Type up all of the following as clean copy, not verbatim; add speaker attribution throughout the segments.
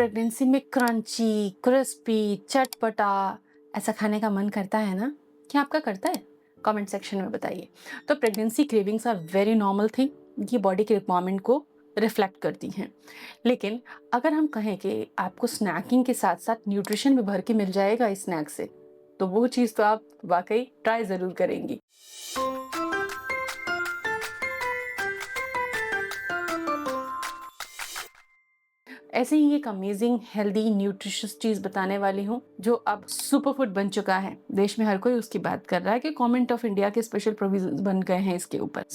Speaker 1: Pregnancy में crunchy, crispy, चटपटा ऐसा खाने का मन करता है ना? क्या आपका करता है? कमेंट सेक्शन में बताइए। तो pregnancy cravings are very normal thing. ये बॉडी के रिक्वायरमेंट को रिफ्लेक्ट करती हैं। लेकिन अगर हम कहें कि आपको स्नैकिंग के साथ-साथ न्यूट्रिशन भी भर के मिल जाएगा इस स्नैक से, तो वो चीज़ तो आप वाक़ई ट्राई ज़रूर करेंगी। ऐसे ही एक अमेजिंग हेल्दी न्यूट्रिशियस चीज बताने वाली हूँ जो अब सुपर फूड बन चुका है। देश में हर कोई उसकी बात कर रहा है कि गवर्नमेंट ऑफ इंडिया के स्पेशल प्रोविजन बन गए हैं इसके ऊपर।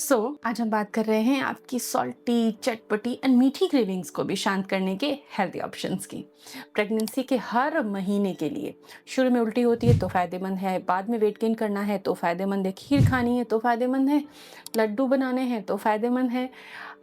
Speaker 1: आज हम बात कर रहे हैं आपकी सॉल्टी, चटपटी एंड मीठी क्रेविंग्स को भी शांत करने के हेल्दी ऑप्शंस की। प्रेगनेंसी के हर महीने के लिए शुरू में उल्टी होती है तो फायदेमंद है, बाद में वेट गेन करना है तो फायदेमंद है, खीर खानी है तो फायदेमंद है, लड्डू बनाने हैं तो फायदेमंद है।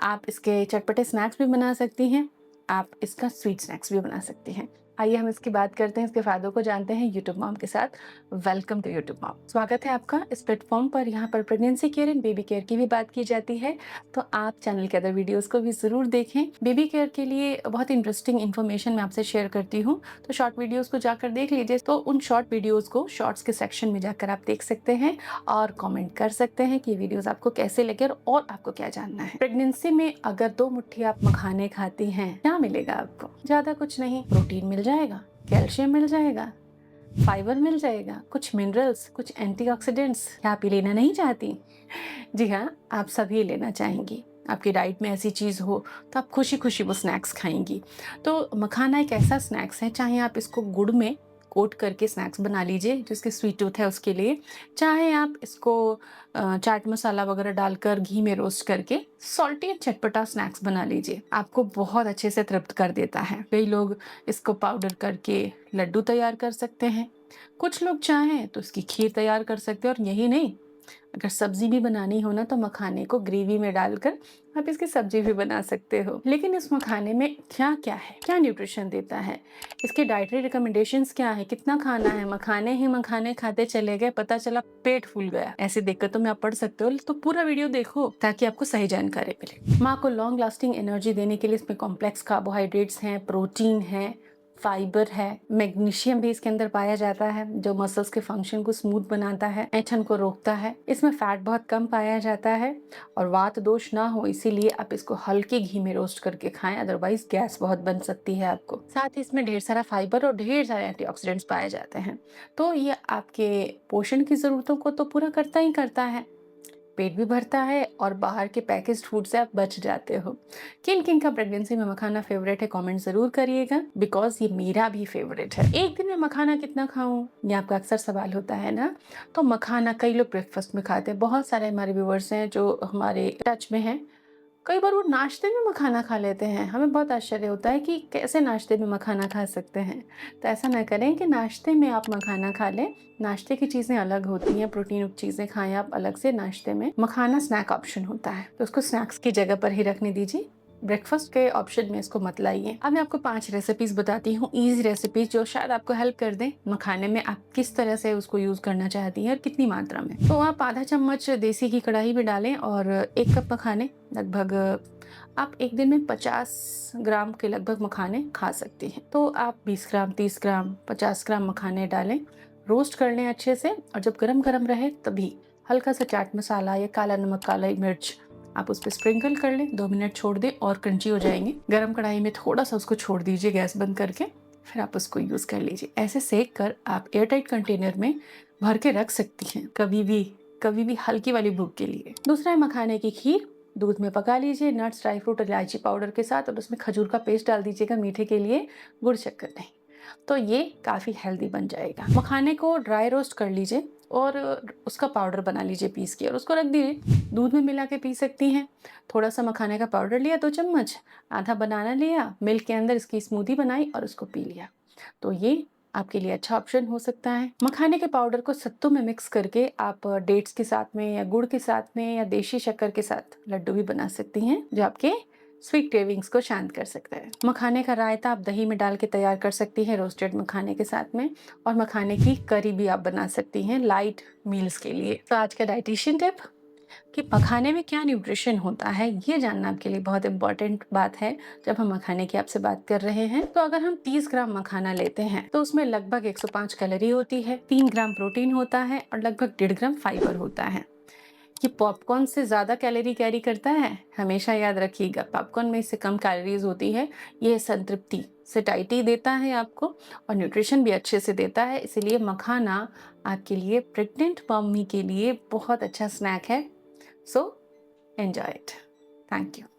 Speaker 1: आप इसके चटपटे स्नैक्स भी बना सकती हैं, आप इसका स्वीट स्नैक्स भी बना सकती हैं। आइए हम इसकी बात करते हैं, इसके फ़ायदों को जानते हैं यूट्यूब मॉम के साथ। Welcome to YouTube mom. स्वागत है आपका इस प्लेटफॉर्म पर। यहाँ पर pregnancy care and baby care की भी बात की जाती है, तो आप चैनल के अदर वीडियोस को भी ज़रूर देखें। बेबी केयर के लिए बहुत इंटरेस्टिंग इन्फॉर्मेशन मैं आपसे शेयर करती हूँ, तो शॉर्ट वीडियोज़ को जाकर देख लीजिए। तो उन शॉर्ट वीडियोज़ को शॉर्ट्स के सेक्शन में जाकर आप देख सकते हैं और कमेंट कर सकते हैं कि वीडियोज़ आपको कैसे लगे और आपको क्या जानना है। प्रेगनेंसी में अगर 2 मुट्ठी आप मखाने खाती हैं, क्या मिलेगा आपको? ज़्यादा कुछ नहीं, प्रोटीन मिल जाएगा, कैल्शियम मिल जाएगा, फाइबर मिल जाएगा, कुछ मिनरल्स, कुछ एंटीऑक्सीडेंट्स। क्या आप ये लेना नहीं चाहती? जी हाँ, आप सभी लेना चाहेंगी। आपकी डाइट में ऐसी चीज़ हो तो आप खुशी खुशी वो स्नैक्स खाएंगी। तो मखाना एक ऐसा स्नैक्स है, चाहे आप इसको गुड़ में कोट करके स्नैक्स बना लीजिए जिसकी स्वीट टूथ है उसके लिए, चाहे आप इसको चाट मसाला वगैरह डालकर घी में रोस्ट करके सॉल्टी एंड चटपटा स्नैक्स बना लीजिए। आपको बहुत अच्छे से तृप्त कर देता है। कई लोग इसको पाउडर करके लड्डू तैयार कर सकते हैं, कुछ लोग चाहें तो इसकी खीर तैयार कर सकते हैं। और यही नहीं, अगर सब्जी भी बनानी हो ना तो मखाने को ग्रेवी में डालकर आप इसकी सब्जी भी बना सकते हो। लेकिन इस मखाने में क्या क्या है, क्या न्यूट्रिशन देता है, इसके डाइटरी रिकमेंडेशंस क्या है, कितना खाना है? मखाने ही मखाने खाते चले गए, पता चला पेट फूल गया। ऐसी दिक्कतों में आप पढ़ सकते हो, तो पूरा वीडियो देखो ताकि आपको सही जानकारी मिले। माँ को लॉन्ग लास्टिंग एनर्जी देने के लिए इसमें कॉम्प्लेक्स कार्बोहाइड्रेट्स हैं, प्रोटीन है, फाइबर है, मैग्नीशियम भी इसके अंदर पाया जाता है जो मसल्स के फंक्शन को स्मूथ बनाता है, ऐंठन को रोकता है। इसमें फैट बहुत कम पाया जाता है और वात दोष ना हो इसीलिए आप इसको हल्के घी में रोस्ट करके खाएं, अदरवाइज गैस बहुत बन सकती है आपको। साथ ही इसमें ढेर सारा फाइबर और ढेर सारे एंटीऑक्सीडेंट्स पाए जाते हैं, तो ये आपके पोषण की जरूरतों को तो पूरा करता ही करता है, पेट भी भरता है और बाहर के पैकेज्ड फूड से आप बच जाते हो। किन किन का प्रेगनेंसी में मखाना फेवरेट है, कमेंट जरूर करिएगा, बिकॉज ये मेरा भी फेवरेट है। एक दिन में मखाना कितना खाऊं, ये आपका अक्सर सवाल होता है ना। तो मखाना कई लोग ब्रेकफास्ट में खाते हैं, बहुत सारे हमारे व्यूवर्स हैं जो हमारे टच में हैं। कई बार वो नाश्ते में मखाना खा लेते हैं, हमें बहुत आश्चर्य होता है कि कैसे नाश्ते में मखाना खा सकते हैं। तो ऐसा ना करें कि नाश्ते में आप मखाना खा लें। नाश्ते की चीज़ें अलग होती हैं, प्रोटीन युक्त चीज़ें खाएं आप अलग से। नाश्ते में मखाना स्नैक ऑप्शन होता है, तो उसको स्नैक्स की जगह पर ही रखने दीजिए, ब्रेकफास्ट के ऑप्शन में इसको मत लाइए। अब मैं आपको 5 रेसिपीज बताती हूँ, इजी रेसिपीज जो शायद आपको हेल्प कर दें। मखाने में आप किस तरह से उसको यूज करना चाहती हैं और कितनी मात्रा में। तो आप आधा चम्मच देसी घी कढ़ाई में डालें और 1 कप मखाने, लगभग आप एक दिन में 50 ग्राम के लगभग मखाने खा सकती हैं। तो आप 20 ग्राम, 30 ग्राम, 50 ग्राम मखाने डालें, रोस्ट कर लें अच्छे से, और जब गरम गरम रहे तभी हल्का सा चाट मसाला या काला नमक, काला मिर्च आप उस पर स्प्रिंकल कर लें। 2 मिनट छोड़ दें और क्रंची हो जाएंगे। गरम कढ़ाई में थोड़ा सा उसको छोड़ दीजिए गैस बंद करके, फिर आप उसको यूज कर लीजिए। ऐसे सेक कर आप एयरटाइट कंटेनर में भर के रख सकती हैं, कभी भी हल्की वाली भूख के लिए। दूसरा है मखाने की खीर। दूध में पका लीजिए नट्स, ड्राई फ्रूट और इलायची पाउडर के साथ, और उसमें खजूर का पेस्ट डाल दीजिएगा मीठे के लिए, गुड़ शक्कर नहीं। तो ये काफ़ी हेल्दी बन जाएगा। मखाने को ड्राई रोस्ट कर लीजिए और उसका पाउडर बना लीजिए पीस के, और उसको रख दीजिए। दूध में मिला के पी सकती हैं। थोड़ा सा मखाने का पाउडर लिया 2 चम्मच, आधा बनाना लिया, मिल्क के अंदर इसकी स्मूदी बनाई और उसको पी लिया। तो ये आपके लिए अच्छा ऑप्शन हो सकता है। मखाने के पाउडर को सत्तू में मिक्स करके आप डेट्स के साथ में या गुड़ के साथ में या देशी शक्कर के साथ लड्डू भी बना सकती हैं, जो आपके स्वीट क्रेविंग्स को शांत कर सकता है। मखाने का रायता आप दही में डाल के तैयार कर सकती हैं रोस्टेड मखाने के साथ में, और मखाने की करी भी आप बना सकती हैं लाइट मील्स के लिए। तो आज का डाइटिशियन टिप, कि मखाने में क्या न्यूट्रिशन होता है, ये जानना आपके लिए बहुत इंपॉर्टेंट बात है जब हम मखाने की आपसे बात कर रहे हैं। तो अगर हम 30 ग्राम मखाना लेते हैं तो उसमें लगभग 105 कैलोरी होती है, 3 ग्राम प्रोटीन होता है और लगभग 1.5 ग्राम फाइबर होता है। कि पॉपकॉर्न से ज़्यादा कैलोरी कैरी करता है, हमेशा याद रखिएगा पॉपकॉर्न में इससे कम कैलोरीज होती है। ये संतृप्ति, सैटिस्फैक्शन देता है आपको और न्यूट्रिशन भी अच्छे से देता है। इसीलिए मखाना आपके लिए, प्रेग्नेंट मम्मी के लिए बहुत अच्छा स्नैक है। So enjoy it. Thank you.